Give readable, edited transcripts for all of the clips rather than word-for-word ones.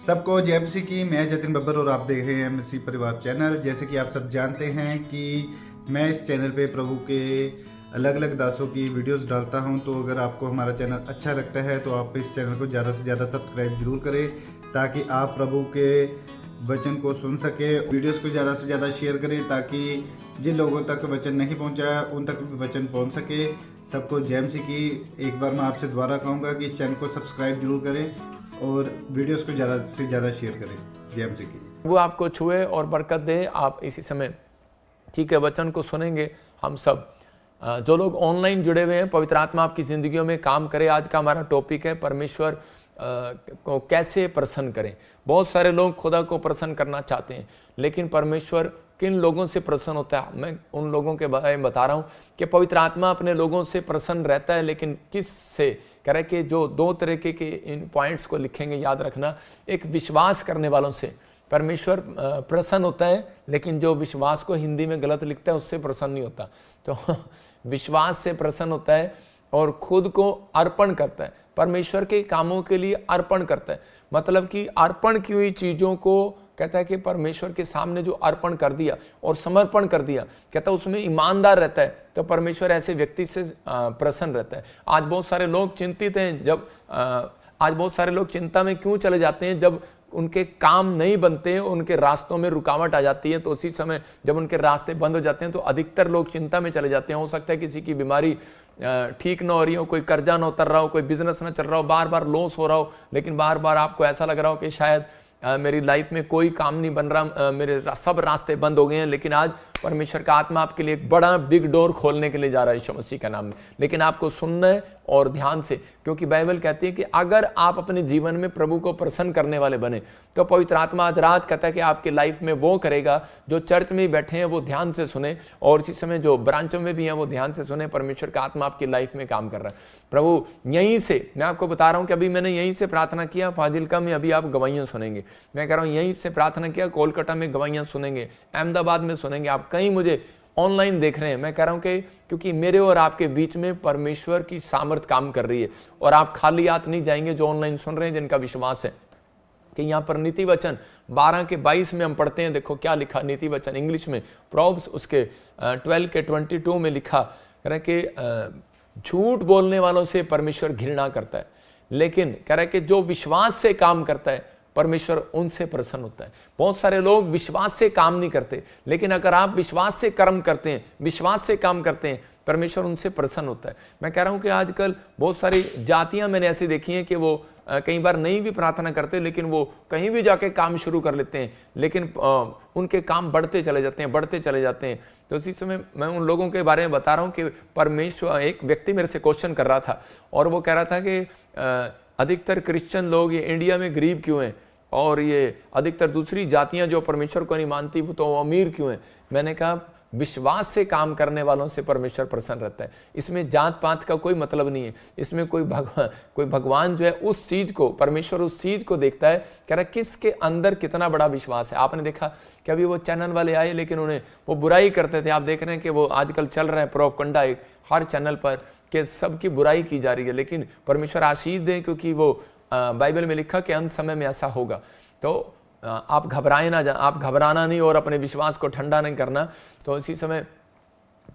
सबको जय मसीह की। मैं जतिन बब्बर और आप देख रहे हैं मसीह परिवार चैनल। जैसे कि आप सब जानते हैं कि मैं इस चैनल पे प्रभु के अलग अलग दासों की वीडियोस डालता हूं, तो अगर आपको हमारा चैनल अच्छा लगता है तो आप इस चैनल को ज़्यादा से ज़्यादा सब्सक्राइब जरूर करें, ताकि आप प्रभु के वचन को सुन सके। वीडियोस को ज़्यादा से ज़्यादा शेयर करें, ताकि जिन लोगों तक वचन नहीं पहुंचा उन तक भी वचन पहुंच सके। सबको जय मसीह की। एक बार मैं आपसे दोबारा कहूँगा कि इस चैनल को सब्सक्राइब जरूर करें और वीडियोस को ज़्यादा से ज़्यादा शेयर करें। जय मसीह की। वो आपको छुए और बरकत दे। आप इसी समय ठीक है वचन को सुनेंगे। हम सब जो लोग ऑनलाइन जुड़े हुए हैं, पवित्र आत्मा आपकी ज़िंदगियों में काम करे। आज का हमारा टॉपिक है परमेश्वर को कैसे प्रसन्न करें। बहुत सारे लोग खुदा को प्रसन्न करना चाहते हैं, लेकिन परमेश्वर किन लोगों से प्रसन्न होता है, मैं उन लोगों के बारे में बता रहा हूँ कि पवित्र आत्मा अपने लोगों से प्रसन्न रहता है। लेकिन किस से कह रहे कि जो दो तरीके के इन पॉइंट्स को लिखेंगे, याद रखना। एक विश्वास करने वालों से परमेश्वर प्रसन्न होता है, लेकिन जो विश्वास को हिंदी में गलत लिखता है उससे प्रसन्न नहीं होता। तो विश्वास से प्रसन्न होता है और खुद को अर्पण करता है, परमेश्वर के कामों के लिए अर्पण करता है। मतलब कि अर्पण की हुई चीज़ों को कहता है कि परमेश्वर के सामने जो अर्पण कर दिया और समर्पण कर दिया, कहता है उसमें ईमानदार रहता है, तो परमेश्वर ऐसे व्यक्ति से प्रसन्न रहता है। आज बहुत सारे लोग चिंतित हैं, जब आज बहुत सारे लोग चिंता में क्यों चले जाते हैं, जब उनके काम नहीं बनते, उनके रास्तों में रुकावट आ जाती है। तो उसी समय जब उनके रास्ते बंद हो जाते हैं तो अधिकतर लोग चिंता में चले जाते हैं। हो सकता है किसी की बीमारी ठीक ना हो रही हो, कोई कर्जा ना उतर रहा हो, कोई बिजनेस ना चल रहा हो, बार बार लॉस हो रहा हो, लेकिन बार बार आपको ऐसा लग रहा हो कि शायद मेरी लाइफ में कोई काम नहीं बन रहा, मेरे सब रास्ते बंद हो गए हैं। लेकिन आज परमेश्वर का आत्मा आपके लिए एक बड़ा बिग डोर खोलने के लिए जा रहा है यीशु मसीह का नाम में। लेकिन आपको सुनना है और ध्यान से, क्योंकि बाइबल कहती है कि अगर आप अपने जीवन में प्रभु को प्रसन्न करने वाले बने, तो पवित्र आत्मा आज रात कहता है कि आपके लाइफ में वो करेगा। जो चर्च में बैठे हैं वो ध्यान से सुने, और इसी समय जो ब्रांचों में भी हैं वो ध्यान से सुने। परमेश्वर का आत्मा आपकी लाइफ में काम कर रहा है। प्रभु यहीं से, मैं आपको बता रहा हूँ कि अभी मैंने यहीं से प्रार्थना किया फाजिलका में, अभी आप गवाहियाँ सुनेंगे। मैं कह रहा हूँ यहीं से प्रार्थना किया, कोलकाता में गवाहियाँ सुनेंगे, अहमदाबाद में सुनेंगे, आप कहीं मुझे ऑनलाइन देख रहे हैं। मैं कह रहा हूं कि क्योंकि मेरे और आपके बीच में परमेश्वर की सामर्थ काम कर रही है, और आप खाली हाथ नहीं जाएंगे। जो ऑनलाइन सुन रहे हैं, जिनका विश्वास है कि यहाँ पर नीति वचन 12:22 में हम पढ़ते हैं, देखो क्या लिखा नीति वचन इंग्लिश में, प्रॉब्स उसके 12:22 में लिखा कह रहा है कि झूठ बोलने वालों से परमेश्वर घृणा करता है, लेकिन कह रहा है कि जो विश्वास से काम करता है परमेश्वर उनसे प्रसन्न होता है। बहुत सारे लोग विश्वास से काम नहीं करते, लेकिन अगर आप विश्वास से कर्म करते हैं, विश्वास से काम करते हैं, परमेश्वर उनसे प्रसन्न होता है। मैं कह रहा हूं कि आजकल बहुत सारी जातियां मैंने ऐसी देखी हैं कि वो कई बार नहीं भी प्रार्थना करते, लेकिन वो कहीं भी जाके काम शुरू कर लेते हैं, लेकिन उनके काम बढ़ते चले जाते हैं, बढ़ते चले जाते हैं। तो उसी समय मैं उन लोगों के बारे में बता रहा हूँ कि परमेश्वर, एक व्यक्ति मेरे से क्वेश्चन कर रहा था और वो कह रहा था कि अधिकतर क्रिश्चियन लोग ये इंडिया में गरीब क्यों हैं, और ये अधिकतर दूसरी जातियां जो परमेश्वर को नहीं मानती वो तो अमीर क्यों हैं। मैंने कहा विश्वास से काम करने वालों से परमेश्वर प्रसन्न रहता है। इसमें जात पात का कोई मतलब नहीं है। इसमें कोई भगवान जो है उस चीज को, परमेश्वर उस चीज को देखता है, कह रहा है किसके अंदर कितना बड़ा विश्वास है। आपने देखा कि अभी वो चैनल वाले आए, लेकिन उन्हें वो बुराई करते थे। आप देख रहे हैं कि वो आजकल चल रहे हैं प्रोपगंडा हर चैनल पर कि सबकी बुराई की जा रही है। लेकिन परमेश्वर आशीष दें, क्योंकि वो बाइबल में लिखा कि अंत समय में ऐसा होगा। तो आप घबराए ना, आप घबराना नहीं और अपने विश्वास को ठंडा नहीं करना। तो इसी समय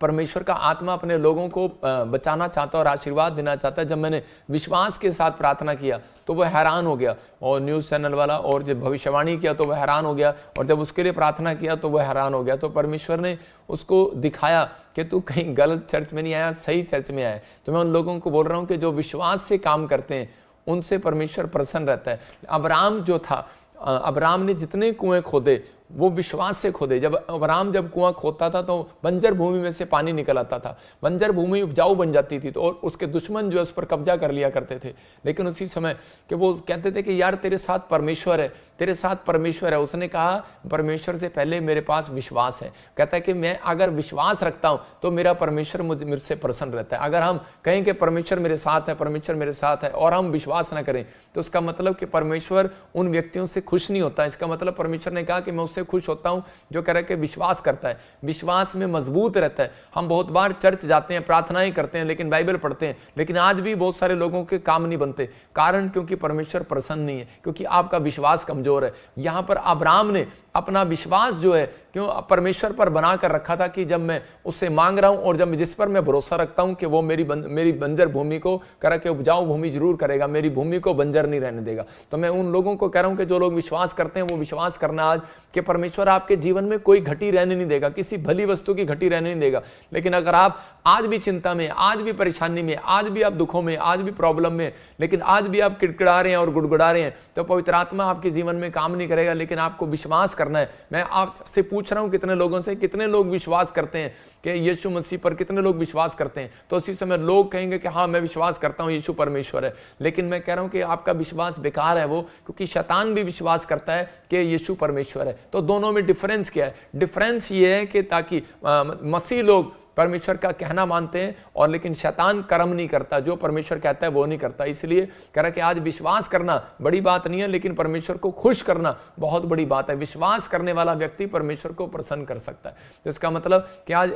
परमेश्वर का आत्मा अपने लोगों को बचाना चाहता और आशीर्वाद देना चाहता है। जब मैंने विश्वास के साथ प्रार्थना किया तो वह हैरान हो गया, और न्यूज़ चैनल वाला, और जब भविष्यवाणी किया तो वह हैरान हो गया, और जब उसके लिए प्रार्थना किया तो वह हैरान हो गया। तो परमेश्वर ने उसको दिखाया कि तू कहीं गलत चर्च में नहीं आया, सही चर्च में आया। तो मैं उन लोगों को बोल रहा हूँ कि जो विश्वास से काम करते हैं उनसे परमेश्वर प्रसन्न रहता है। अब्राहम जो था, अब्राहम ने जितने कुएं खोदे वो विश्वास से खोदे। जब अब्राहम जब कुआं खोदता था तो बंजर भूमि में से पानी निकल आता था, बंजर भूमि उपजाऊ बन जाती थी, तो और उसके दुश्मन जो है उस पर कब्जा कर लिया करते थे। लेकिन उसी समय कि वो कहते थे कि यार तेरे साथ परमेश्वर है, तेरे साथ परमेश्वर है। उसने कहा परमेश्वर से पहले मेरे पास विश्वास है। कहता है कि मैं अगर विश्वास रखता हूं तो मेरा परमेश्वर मुझसे प्रसन्न रहता है। अगर हम कहें कि परमेश्वर मेरे साथ है, परमेश्वर मेरे साथ है, और हम विश्वास ना करें तो उसका मतलब कि परमेश्वर उन व्यक्तियों से खुश नहीं होता। इसका मतलब परमेश्वर ने कहा कि मैं उससे खुश होता हूं जो कह रहा है कि विश्वास करता है, विश्वास में मजबूत रहता है। हम बहुत बार चर्च जाते हैं, प्रार्थनाएं करते हैं, लेकिन बाइबल पढ़ते हैं, लेकिन आज भी बहुत सारे लोगों के काम नहीं बनते। कारण क्योंकि परमेश्वर प्रसन्न नहीं है, क्योंकि आपका विश्वास कमजोर है। यहां पर अब्राहम ने अपना विश्वास जो है क्यों परमेश्वर पर बना कर रखा था कि जब मैं उससे मांग रहा हूं और जब जिस पर मैं भरोसा रखता हूं कि वो मेरी बंजर भूमि को करा के उपजाऊ भूमि जरूर करेगा, मेरी भूमि को बंजर नहीं रहने देगा। तो मैं उन लोगों को कह रहा हूं कि जो लोग विश्वास करते हैं वो विश्वास करना आज कि परमेश्वर आपके जीवन में कोई घटी रहने नहीं देगा, किसी भली वस्तु की घटी रहने नहीं देगा। लेकिन अगर आप आज भी चिंता में, आज भी परेशानी में, आज भी आप दुखों में, आज भी प्रॉब्लम में, लेकिन आज भी आप किड़किड़ा रहे हैं और गुड़गुड़ा रहे हैं, तो पवित्र आत्मा आपके जीवन में काम नहीं करेगा। लेकिन आपको विश्वास करना है। मैं आपसे पूछ रहा हूं कितने लोगों से, कितने लोग विश्वास करते हैं कि यीशु मसीह पर, कितने लोग विश्वास करते हैं? तो उसी समय लोग कहेंगे कि हाँ मैं विश्वास करता हूं यीशु परमेश्वर है, लेकिन मैं कह रहा हूं कि आपका विश्वास बेकार है वो, क्योंकि शैतान भी विश्वास करता है कि यीशु परमेश्वर है। तो दोनों में डिफरेंस क्या है? डिफरेंस ये है कि ताकि मसीह लोग परमेश्वर का कहना मानते हैं और लेकिन शैतान कर्म नहीं करता, जो परमेश्वर कहता है वो नहीं करता। इसलिए कह रहा कि आज विश्वास करना बड़ी बात नहीं है, लेकिन परमेश्वर को खुश करना बहुत बड़ी बात है। विश्वास करने वाला व्यक्ति परमेश्वर को प्रसन्न कर सकता है। तो इसका मतलब कि आज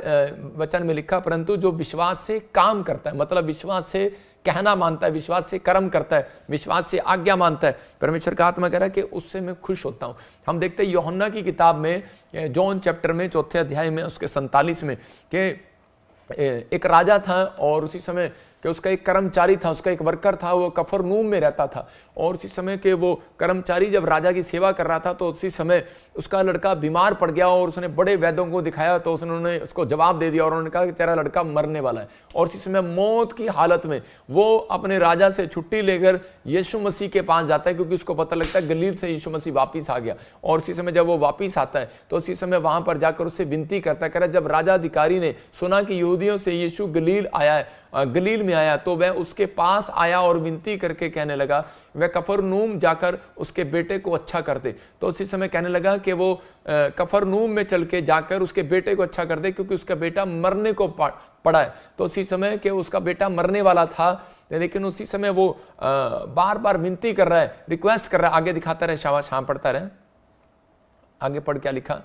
वचन में लिखा परंतु जो विश्वास से काम करता है, मतलब विश्वास से कहना मानता है, विश्वास से कर्म करता है, विश्वास से आज्ञा मानता है, परमेश्वर का आत्मा कह रहा है कि उससे मैं खुश होता हूं। हम देखते हैं यूहन्ना की किताब में, जॉन चैप्टर में 4 अध्याय में उसके 47 में कि एक राजा था और उसी समय कि उसका एक कर्मचारी था, उसका एक वर्कर था, वो कफरनहूम में रहता था। और उसी समय के वो कर्मचारी जब राजा की सेवा कर रहा था तो उसी समय उसका लड़का बीमार पड़ गया और उसने बड़े वैद्यों को दिखाया तो उन्होंने उसको जवाब दे दिया और उन्होंने कहा कि तेरा लड़का मरने वाला है। और उसी समय मौत की हालत में वो अपने राजा से छुट्टी लेकर यीशु मसीह के पास जाता है, क्योंकि उसको पता लगता है गलील से यीशु मसीह वापिस आ गया। और उसी समय जब वो वापिस आता है तो उसी समय वहां पर जाकर उससे विनती करता है, कह रहा जब राजा अधिकारी ने सुना कि यहूदियों से यीशु गलील आया है, गलील में आया, तो वह उसके पास आया और विनती करके कहने लगा वह कफरनहूम जाकर उसके बेटे को अच्छा कर दे। तो उसी समय कहने लगा कि वो कफरनहूम में चल के जाकर उसके बेटे को अच्छा कर दे, क्योंकि उसका बेटा मरने को पड़ा है। तो उसी समय कि उसका बेटा मरने वाला था, लेकिन उसी समय वो बार बार विनती कर रहा है, रिक्वेस्ट कर रहा है। आगे दिखाता रहे, शाबाश, हाँ पढ़ता रहे, आगे पढ़ क्या लिखा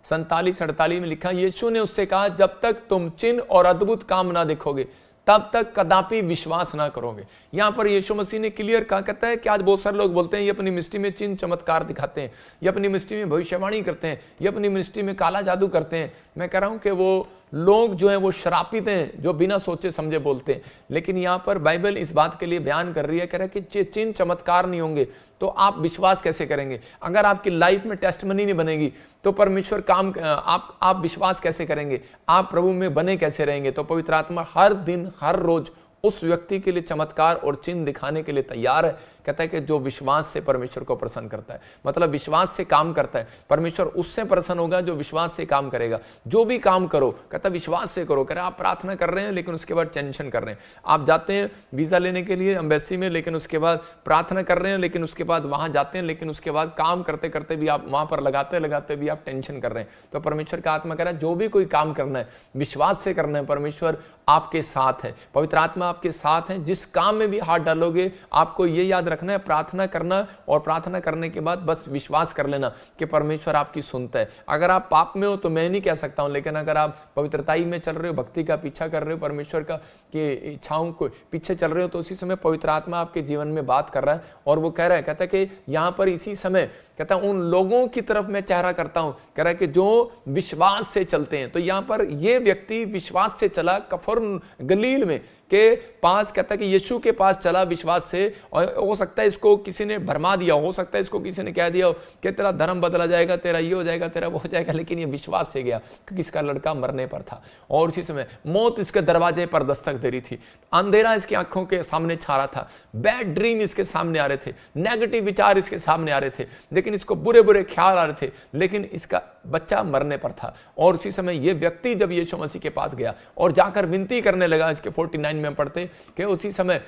47-48 में लिखा, यीशु ने उससे कहा जब तक तुम चिन्ह और अद्भुत काम ना देखोगे तब तक कदापि विश्वास ना करोगे। यहां पर यीशु मसीह ने क्लियर कहा, कहता है कि आज बहुत सारे लोग बोलते हैं ये अपनी मिनिस्ट्री में चिन्ह चमत्कार दिखाते हैं, ये अपनी मिनिस्ट्री में भविष्यवाणी करते हैं, ये अपनी मिनिस्ट्री में काला जादू करते हैं। मैं कह रहा हूं कि वो लोग जो हैं वो श्रापित हैं जो बिना सोचे समझे बोलते हैं। लेकिन यहां पर बाइबल इस बात के लिए बयान कर रही है, कह रहा है कि चिन्ह चमत्कार नहीं होंगे तो आप विश्वास कैसे करेंगे? अगर आपकी लाइफ में टेस्टमनी नहीं बनेगी तो परमेश्वर काम आप विश्वास कैसे करेंगे? आप प्रभु में बने कैसे रहेंगे? तो पवित्र आत्मा हर दिन हर रोज उस व्यक्ति के लिए चमत्कार और चिन्ह दिखाने के लिए तैयार है। कहता है कि जो विश्वास से परमेश्वर को प्रसन्न करता है, मतलब विश्वास से काम करता है, परमेश्वर उससे प्रसन्न होगा जो विश्वास से काम करेगा। जो भी काम करो, कहता है विश्वास से करो। कह रहा आप प्रार्थना कर रहे हैं लेकिन उसके बाद टेंशन कर रहे हैं, आप जाते हैं वीजा लेने के लिए एम्बेसी में, लेकिन उसके बाद प्रार्थना कर रहे हैं, लेकिन उसके बाद वहां जाते हैं, लेकिन उसके बाद काम करते करते भी आप वहां पर लगाते भी आप टेंशन कर रहे हैं। तो परमेश्वर का आत्मा कह रहा है जो भी कोई काम करना है विश्वास से करना है, परमेश्वर आपके साथ है, पवित्र आत्मा आपके साथ है। जिस काम में भी हाथ डालोगे आपको ये याद रखना है, प्रार्थना करना और प्रार्थना करने के बाद बस विश्वास कर लेना कि परमेश्वर आपकी सुनता है। अगर आप पाप में हो तो मैं नहीं कह सकता हूं, लेकिन अगर आप पवित्रताई में चल रहे हो, भक्ति का पीछा कर रहे हो, परमेश्वर का की इच्छाओं को पीछे चल रहे हो, तो उसी समय पवित्र आत्मा आपके जीवन में बात कर रहा है। और वो कह रहा है, कहता है कि यहां पर इसी समय कहता है उन लोगों की तरफ मैं चेहरा करता हूं, कह रहा है कि जो विश्वास से चलते हैं। तो यहां पर ये व्यक्ति विश्वास से चला, कफर गलील में के पास, कहता है कि यीशु के पास चला विश्वास से। और हो सकता है इसको किसी ने भरमा दिया, हो सकता है इसको किसी ने कह दिया कि तेरा धर्म बदला जाएगा, तेरा ये हो जाएगा, तेरा वो हो जाएगा, लेकिन ये विश्वास से गया क्योंकि इसका लड़का मरने पर था और उसी समय मौत इसके दरवाजे पर दस्तक दे रही थी, अंधेरा इसकी आंखों के सामने छा रहा था, बैड ड्रीम इसके सामने आ रहे थे, नेगेटिव विचार इसके सामने आ रहे थे, लेकिन इसको बुरे बुरे ख्याल आ रहे थे, लेकिन इसका बच्चा मरने पर था। और उसी समय ये व्यक्ति जब यीशु मसीह के पास गया और जाकर विनती करने लगा, इसके 49 में पढ़ते कि उसी समय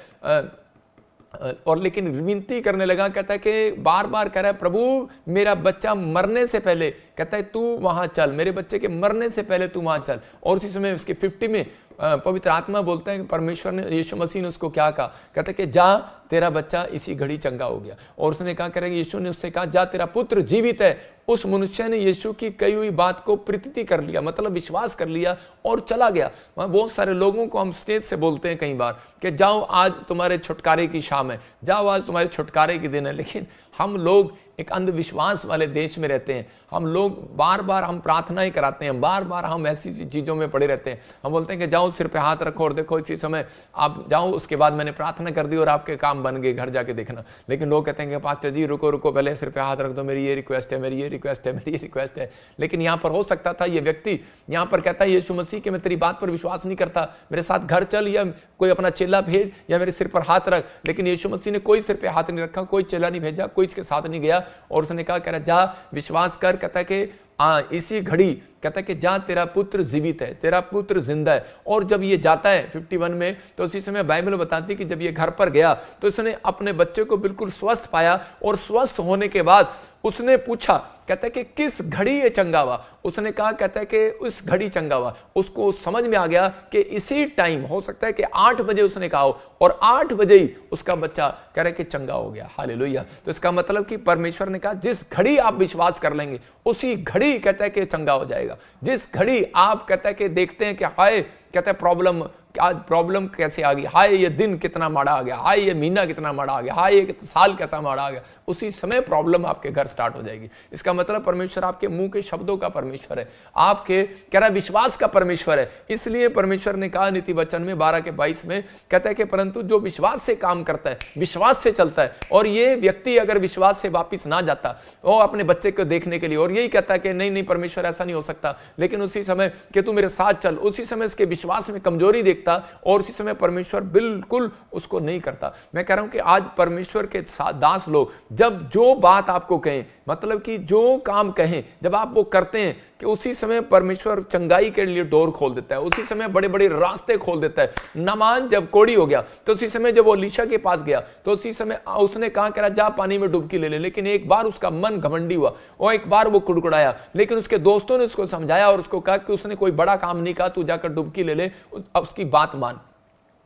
और लेकिन विनती करने लगा, कहता है कि बार बार कह रहा है, प्रभु मेरा बच्चा मरने से पहले, कहता है तू वहां चल, मेरे बच्चे के मरने से पहले तू वहां चल। और उसी समय उसके 50 में पवित्र आत्मा बोलता है कि परमेश्वर ने, यीशु मसीह ने उसको क्या कहा, कहता है कि जा तेरा बच्चा इसी घड़ी चंगा हो गया। और उसने कहा, कह रहा है यीशु ने उससे कहा जा तेरा पुत्र जीवित है। उस मनुष्य ने यीशु की कही हुई बात को प्रतीति कर लिया, मतलब विश्वास कर लिया और चला गया। वहां बहुत सारे लोगों को हम स्टेज से बोलते हैं कई बार कि जाओ आज तुम्हारे छुटकारे की शाम है, जाओ आज तुम्हारे छुटकारे की दिन है, लेकिन हम लोग एक अंधविश्वास वाले देश में रहते हैं। हम लोग बार बार हम प्रार्थना ही कराते हैं, बार बार हम ऐसी सी चीज़ों में पड़े रहते हैं। हम बोलते हैं कि जाओ सिर पे हाथ रखो और देखो इसी समय आप जाओ, उसके बाद मैंने प्रार्थना कर दी और आपके काम बन गए, घर जाके देखना। लेकिन लोग कहते हैं कि पास्टर जी रुको रुको, पहले सिर पे हाथ रख दो, मेरी ये रिक्वेस्ट है, मेरी ये रिक्वेस्ट है, मेरी ये रिक्वेस्ट है। लेकिन यहाँ पर हो सकता था ये व्यक्ति यहाँ पर कहता है यीशु मसीह कि मैं तेरी बात पर विश्वास नहीं करता, मेरे साथ घर चल या कोई अपना चेला भेज या मेरे सिर पर हाथ रख। लेकिन यीशु मसीह ने कोई सिर पे हाथ नहीं रखा, कोई चेला नहीं भेजा, कोई इसके साथ नहीं गया। और उसने कहा, कह रहा जा विश्वास कर, कहता है कि इसी घड़ी, कहता है कि जा तेरा पुत्र जीवित है, तेरा पुत्र जिंदा है। और जब ये जाता है 51 में, तो उसी समय बाइबल बताती है कि जब ये घर पर गया तो उसने अपने बच्चे को बिल्कुल स्वस्थ पाया। और स्वस्थ होने के बाद उसने पूछा, कहता है कि किस घड़ी ये चंगा हुआ। उसने कहा, कहता है कि उस घड़ी चंगा हुआ। उसको समझ में आ गया कि इसी टाइम, हो सकता है कि 8 बजे उसने कहा हो और 8 बजे ही उसका बच्चा कह रहा है कि चंगा हो गया। हालेलुया। तो इसका मतलब कि परमेश्वर ने कहा जिस घड़ी आप विश्वास कर लेंगे उसी घड़ी कहता है कि चंगा हो जाएगा। जिस घड़ी आप कहता है कि देखते हैं कि हाय, कहता है प्रॉब्लम, आज प्रॉब्लम कैसे आ गई, हाय ये दिन कितना माड़ा आ गया, हाय ये महीना कितना माड़ा आ गया, हाय ये साल कैसा माड़ा आ गया, उसी समय प्रॉब्लम आपके घर स्टार्ट हो जाएगी। इसका मतलब परमेश्वर आपके मुंह के शब्दों का परमेश्वर है, आपके कह रहा विश्वास का परमेश्वर है। इसलिए परमेश्वर ने कहा नीति वचन में 12:22 में, कहता है कि परंतु जो विश्वास से काम करता है, विश्वास से चलता है। और ये व्यक्ति अगर विश्वास से वापिस ना जाता वो अपने बच्चे को देखने के लिए और यही कहता है कि नहीं नहीं परमेश्वर ऐसा नहीं हो सकता, लेकिन उसी समय कि तू मेरे साथ चल, उसी समय इसके विश्वास में कमजोरी देखता और उसी समय परमेश्वर बिल्कुल उसको नहीं करता। मैं कह रहा हूं कि आज परमेश्वर के दास लोग जब जो बात आपको कहें, मतलब कि जो काम कहें, जब आप वो करते हैं कि उसी समय परमेश्वर चंगाई के लिए डोर खोल देता है, उसी समय बड़े बड़े रास्ते खोल देता है। नामान जब कोढ़ी हो गया तो उसी समय जब वो एलीशा के पास गया तो उसी समय उसने कहा कह रहा जा पानी में डुबकी ले ले, लेकिन एक बार उसका मन घमंडी हुआ और एक बार वो कुड़कुड़ाया। लेकिन उसके दोस्तों ने उसको समझाया और उसको कहा कि उसने कोई बड़ा काम नहीं कहा, तू जाकर डुबकी ले ले, अब उसकी बात मान,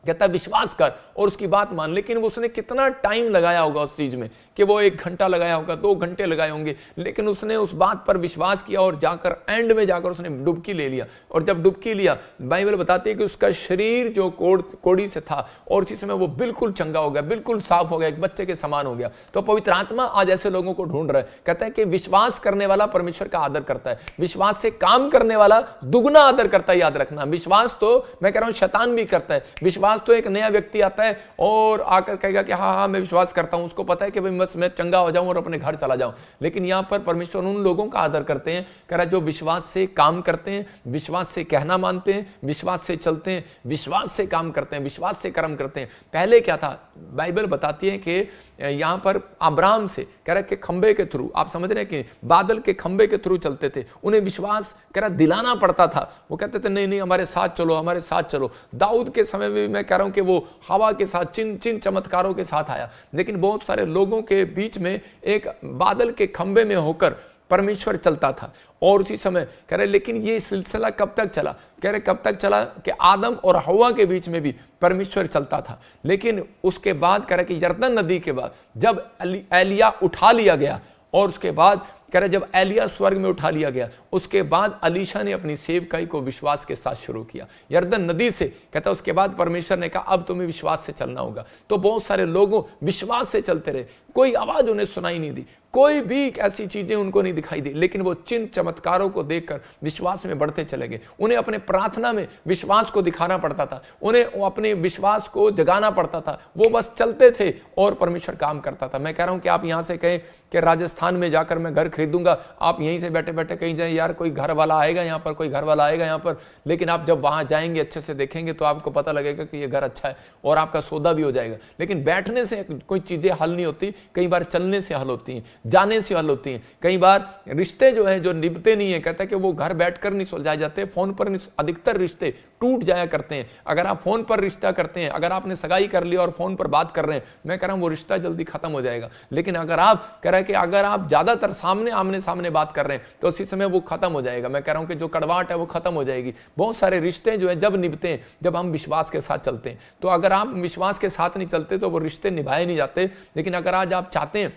कहता विश्वास कर और उसकी बात मान। लेकिन उसने कितना टाइम लगाया होगा उस चीज में कि वो 1 घंटा लगाया होगा, 2 घंटे लगाए होंगे, लेकिन उसने उस बात पर विश्वास किया और जाकर एंड में जाकर उसने डुबकी ले लिया। और जब डुबकी लिया, बाइबल बताती है कि उसका शरीर जो कोढ़ी से था और उसी समय वो बिल्कुल चंगा हो गया, बिल्कुल साफ हो गया, एक बच्चे के समान हो गया। तो पवित्र आत्मा आज ऐसे लोगों को ढूंढ रहा है, कहता है कि विश्वास करने वाला परमेश्वर का आदर करता है, विश्वास से काम करने वाला दुगना आदर करता है। याद रखना, विश्वास तो मैं कह रहा हूं शैतान भी करता है। विश्वास तो एक नया व्यक्ति आता है और आकर कहेगा कि हाँ हाँ मैं विश्वास करता हूं, उसको पता है कि भाई बस मैं चंगा हो जाऊं और अपने घर चला जाऊं। लेकिन यहां पर परमेश्वर उन लोगों का आदर करते हैं, कह रहा जो विश्वास से काम करते हैं, विश्वास से कहना मानते हैं, विश्वास से चलते हैं, विश्वास से काम करते हैं, विश्वास से कर्म करते हैं। पहले क्या था, बाइबल बताती है कि यहां पर अब्राहम से कह रहा कि खंबे के थ्रू, आप समझ रहे हैं कि बादल के खंबे के थ्रू चलते थे, उन्हें विश्वास कह रहा दिलाना पड़ता था। वो कहते थे नहीं नहीं हमारे साथ चलो, हमारे साथ चलो। दाऊद के समय में मैं कह रहा हूं कि वो हवा के साथ चिन्ह चमत्कारों के साथ आया। लेकिन बहुत सारे लोगों के बीच में एक बादल के खंबे में होकर परमेश्वर चलता था। और उसी समय कह रहे लेकिन ये सिलसिला कब तक चला, कह रहे कब तक चला कि आदम और हवा के बीच में भी परमेश्वर चलता था। लेकिन उसके बाद कह रहे कि यरदन नदी के बाद जब एलिया उठा लिया गया और उसके बाद कह रहे जब एलिया स्वर्ग में उठा लिया गया, उसके बाद अलीशा ने अपनी सेवकाई को विश्वास के साथ शुरू किया यरदन नदी से। कहता उसके बाद परमेश्वर ने कहा अब तुम्हें विश्वास से चलना होगा। तो बहुत सारे लोगों विश्वास से चलते रहे, कोई आवाज उन्हें सुनाई नहीं दी, कोई भी ऐसी चीजें उनको नहीं दिखाई दी, लेकिन वो चिन्ह चमत्कारों को देखकर विश्वास में बढ़ते चले गए। उन्हें अपने प्रार्थना में विश्वास को दिखाना पड़ता था, उन्हें अपने विश्वास को जगाना पड़ता था। वो बस चलते थे और परमेश्वर काम करता था। मैं कह रहा हूं कि आप यहां से कहें कि राजस्थान में जाकर मैं घर खरीदूंगा, आप यहीं से बैठे बैठे कहीं जाए यार कोई घर वाला आएगा यहाँ पर, कोई घर वाला आएगा यहाँ पर, लेकिन आप जब वहां जाएंगे अच्छे से देखेंगे तो आपको पता लगेगा कि ये घर अच्छा है और आपका सौदा भी हो जाएगा। लेकिन बैठने से कोई चीजें हल नहीं होती, कई बार चलने से हल होती हैं, जाने से हल होती हैं। कई बार रिश्ते जो है जो निभते नहीं है, कहता है कि वो घर बैठकर नहीं सुलझाए जाते, फोन पर नहीं, अधिकतर रिश्ते टूट जाया करते हैं। अगर आप फोन पर रिश्ता करते हैं, अगर आपने सगाई कर लिया और फोन पर बात कर रहे हैं, मैं कह रहा हूं वो रिश्ता जल्दी खत्म हो जाएगा। लेकिन अगर आप कह रहे हैं कि अगर आप ज्यादातर आमने सामने बात कर रहे हैं तो उसी समय वो खत्म हो जाएगा। मैं कह रहा हूं कि जो कड़वाहट है वो खत्म हो जाएगी। बहुत सारे रिश्ते जो है जब निभते हैं जब हम विश्वास के साथ चलते हैं। तो अगर आप विश्वास के साथ नहीं चलते तो वो रिश्ते निभाए नहीं जाते। लेकिन अगर आज आप चाहते हैं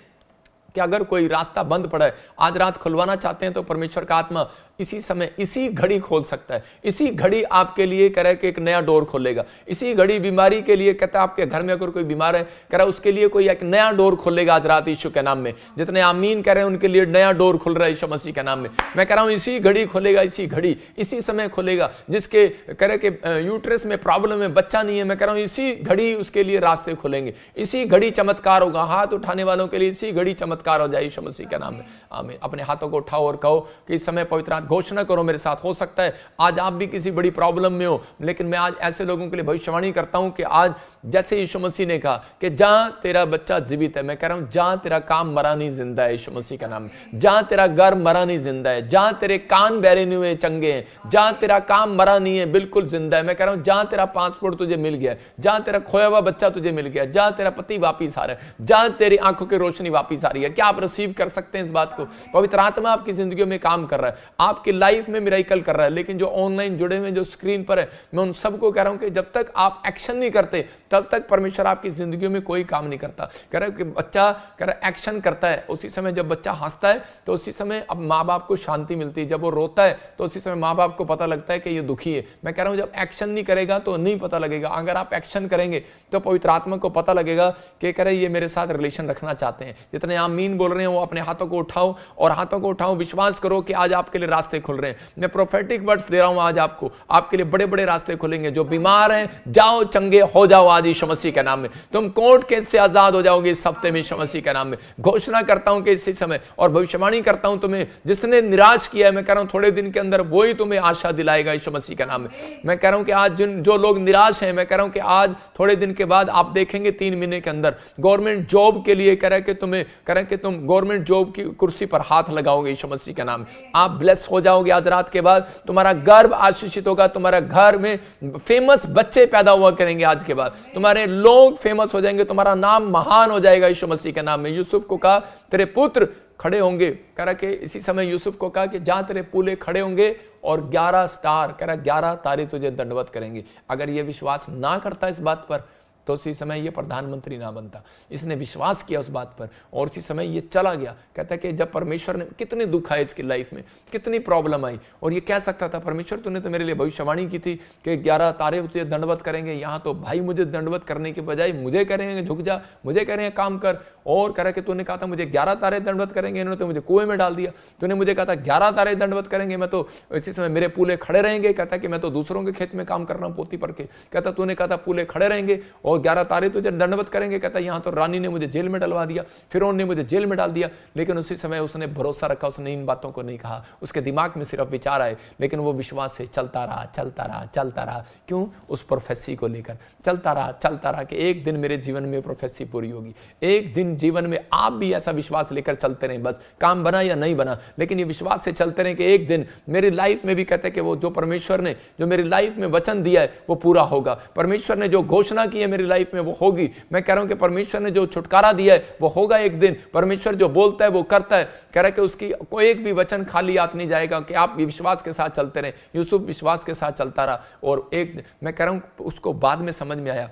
कि अगर कोई रास्ता बंद पड़ा है, आज रात खुलवाना चाहते हैं, तो परमेश्वर का आत्मा इसी समय इसी घड़ी खोल सकता है। इसी घड़ी आपके लिए कह रहा है कि एक नया डोर खोलेगा। इसी घड़ी बीमारी के लिए कहता है, आपके घर में अगर कोई बीमार है कह रहा है उसके लिए कोई एक नया डोर खोलेगा आज रात यीशु के नाम में। जितने आमीन कह रहे हैं उनके लिए नया डोर खुल रहा है यीशु मसीह के नाम में। मैं कह रहा हूं इसी घड़ी खोलेगा, इसी घड़ी इसी समय खोलेगा। जिसके कह रहे कि यूट्रस में प्रॉब्लम है, बच्चा नहीं है, मैं कह रहा हूं इसी घड़ी उसके लिए रास्ते खुलेंगे। इसी घड़ी चमत्कार होगा। हाथ उठाने वालों के लिए इसी घड़ी चमत्कार हो जाए यीशु मसीह के नाम में। आमीन। अपने हाथों को उठाओ और कहो कि इस समय पवित्र घोषणा करो मेरे साथ। हो सकता है आज आप भी किसी बड़ी प्रॉब्लम में हो, लेकिन मैं आज ऐसे लोगों के लिए भविष्यवाणी करता हूं कि आज जैसे यीशु मसीह ने कहा कि जहां तेरा बच्चा जीवित है, मैं कह रहा हूं जहां तेरा काम मरा नहीं जिंदा है यीशु मसीह का नाम में। जहां तेरा घर मरा नहीं जिंदा है, जहां तेरे कान बहरे नहीं हुए चंगे हैं, जहां तेरा काम मरा नहीं है बिल्कुल जिंदा है। मैं कह रहा हूं जहां तेरा पासपोर्ट तुझे मिल गया, जहां तेरा खोया हुआ बच्चा तुझे मिल गया, जहां तेरा पति वापिस आ रहा है, जहां तेरी आंखों की रोशनी वापिस आ रही है। क्या आप रिसीव कर सकते हैं इस बात को? पवित्र आत्मा आपकी जिंदगी में काम कर रहा है, आपकी लाइफ में मिरेकल कर रहा है। लेकिन जो ऑनलाइन जुड़े हुए जो स्क्रीन पर है, मैं उन सबको कह रहा हूं कि जब तक आप एक्शन नहीं करते तब तक परमेश्वर आपकी जिंदगी में कोई काम नहीं करता। कह रहा है कि बच्चा कह रहा है एक्शन करता है, उसी समय जब बच्चा हंसता है तो उसी समय अब माँ बाप को शांति मिलती है। जब वो रोता है तो उसी समय माँ बाप को पता लगता है कि ये दुखी है। मैं कह रहा हूं जब एक्शन नहीं करेगा तो नहीं पता लगेगा। अगर आप एक्शन करेंगे तो पवित्र आत्मा को पता लगेगा कि कह रहे ये मेरे साथ रिलेशन रखना चाहते हैं। जितने आमीन बोल रहे हैं वो अपने हाथों को उठाओ और हाथों को उठाओ। विश्वास करो कि आज आपके लिए रास्ते खुल रहे हैं। मैं प्रोफेटिक वर्ड्स दे रहा हूं आज आपको, आपके लिए बड़े बड़े रास्ते खुलेंगे। जो बीमार हैं जाओ चंगे हो जाओ आज यीशु मसीह के नाम में। तुम कोर्ट केस से आजाद हो जाओगे इस हफ्ते में यीशु मसीह के नाम में। घोषणा करता हूं कि इसी समय और भविष्यवाणी करता हूं, तुम्हें जिसने निराश किया है मैं कह रहा हूं थोड़े दिन के अंदर वही तुम्हें आशा दिलाएगा यीशु मसीह के नाम में। मैं कह रहा हूं कि आज जो लोग निराश हैं, मैं कह रहा हूं कि आज थोड़े दिन के बाद आप देखेंगे 3 महीने के अंदर गवर्नमेंट जॉब के लिए कह रहा है कि तुम्हें कह रहा है कि तुम गवर्नमेंट जॉब की कुर्सी पर हाथ लगाओगे यीशु मसीह के नाम में। आप ब्लेस हो जाओगे आज रात के बाद। तुम्हारा गर्भ आशीषित होगा, तुम्हारा घर में फेमस बच्चे पैदा हुआ करेंगे आज के बाद। तुम्हारे लोग फेमस हो जाएंगे, तुम्हारा नाम महान हो जाएगा यीशु मसीह के नाम में। यूसुफ को कहा तेरे पुत्र खड़े होंगे, कह रहा कि इसी समय यूसुफ को कहा कि जहां तेरे पूले खड़े होंगे और 11 स्टार, कह रहा 11 तारे तुझे दंडवत करेंगे। अगर ये विश्वास ना करता इस बात पर तो उसी समय ये प्रधानमंत्री ना बनता। इसने विश्वास किया उस बात पर और उसी समय ये चला गया। कहता है कि जब परमेश्वर ने, कितने दुख आए इसकी लाइफ में, कितनी प्रॉब्लम आई, और ये कह सकता था परमेश्वर तूने तो मेरे लिए भविष्यवाणी की थी कि 11 तारे तुझे दंडवत करेंगे। यहाँ तो भाई मुझे दंडवत करने के बजाय मुझे कह रहे हैं झुक जा, मुझे कह रहे हैं काम कर। और कह रहा कि तूने कहा था मुझे 11 तारे दंडवत करेंगे, इन्होंने तो मुझे कुएं में डाल दिया। तूने मुझे कहा था 11 तारे दंडवत करेंगे, मैं तो इसी समय मेरे पूले खड़े रहेंगे। कहता कि मैं तो दूसरों के खेत में काम कर रहा हूँ पोती पर के। कहता तूने कहा था पूले खड़े रहेंगे और 11 तारे तुझे दंडवत करेंगे। कहता यहाँ तो रानी ने मुझे जेल में डलवा दिया, फिरौन ने मुझे जेल में डाल दिया। लेकिन उसी समय उसने भरोसा रखा, उसने इन बातों को नहीं कहा। उसके दिमाग में सिर्फ विचार आए, लेकिन वो विश्वास से चलता रहा, चलता रहा, चलता रहा। क्यों? उस प्रोफेसी को लेकर चलता रहा कि एक दिन मेरे जीवन में प्रोफेसी पूरी होगी। एक दिन जीवन में आप भी ऐसा विश्वास लेकर चलते रहें, बस काम बना या नहीं बना, लेकिन ये विश्वास से चलते रहें कि एक दिन मेरी लाइफ में भी, कहते हैं कि वो जो परमेश्वर ने जो मेरी लाइफ में वचन दिया है वो पूरा होगा। परमेश्वर ने जो घोषणा की है मेरी लाइफ में वो होगी। मैं कह रहा हूं कि परमेश्वर ने जो छुटकारा दिया है वो होगा एक दिन। परमेश्वर जो बोलता है वो करता है। कह रहा है कि उसकी कोई एक भी वचन खाली हाथ नहीं जाएगा, कि आप विश्वास के साथ चलते रहें। यूसुफ विश्वास के साथ चलता रहा और एक, मैं कह रहा हूं उसको बाद में समझ में आया,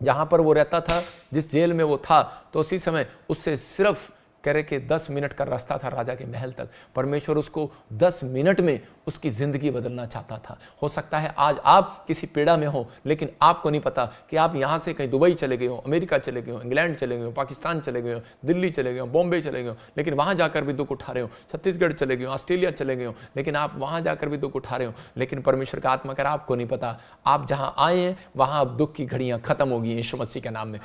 जहां पर वो रहता था, जिस जेल में वो था, तो उसी समय उससे सिर्फ कह रहे कि 10 मिनट का रास्ता था राजा के महल तक। परमेश्वर उसको 10 मिनट में उसकी जिंदगी बदलना चाहता था। हो सकता है आज आप किसी पीड़ा में हो, लेकिन आपको नहीं पता कि आप यहां से कहीं दुबई चले गए हो, अमेरिका चले गए हो, इंग्लैंड चले गए हो, पाकिस्तान चले गए हो, दिल्ली चले गए हो, बॉम्बे चले गए हो, लेकिन वहां जाकर भी दुख उठा रहे हो। छत्तीसगढ़ चले गए हो, ऑस्ट्रेलिया चले गए हो, लेकिन आप वहां जाकर भी दुख उठा रहे हो। लेकिन परमेश्वर का आत्मा कह रहा आपको नहीं पता, आप जहां आए हैं वहां अब दुख की घड़ियां खत्म होगी यीशु मसीह के नाम में।